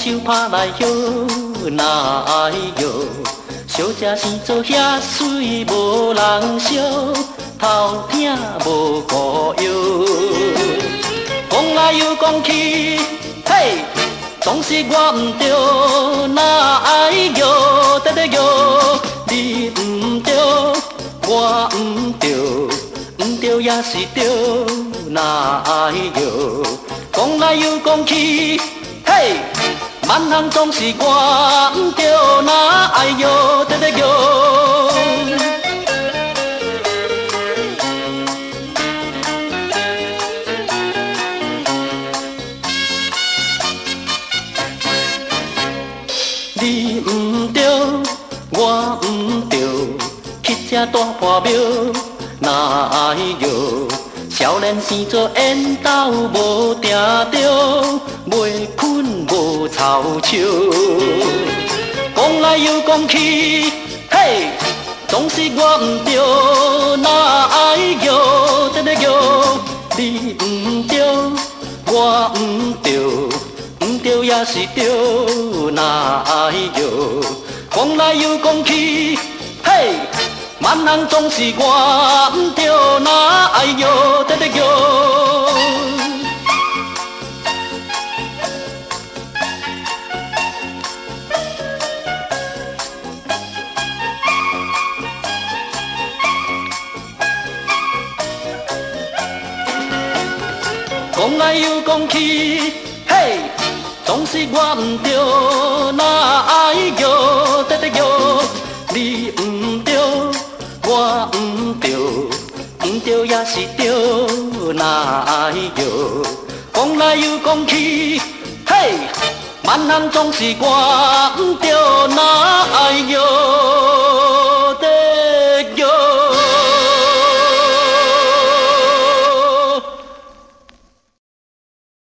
手拍来摇，哪会摇？小姐生做遐水无人烧，头疼无顾腰。讲来又讲去，嘿，总是我毋对，哪会摇？得得摇，你毋对，我毋对，毋对也是对，哪会摇？讲来又讲去，嘿，万行总是我毋对，哪会摇？得得摇。你毋对，我毋对，去这大破庙，哪会摇？少年生做缘投无定着，袂困无操笑。讲来又讲去，嘿，总是我毋对，哪会摇？得得摇，你毋对，我毋对。毋对也是对，哪会摇？讲来又讲去，嘿，万人总是我毋对，哪会摇？得得摇。讲来又讲去，嘿。总是我毋对，哪会摇？得得摇，你毋对，我毋对，毋对也是对，哪会摇？讲来又讲去，嘿，万人总是我毋对，哪会摇？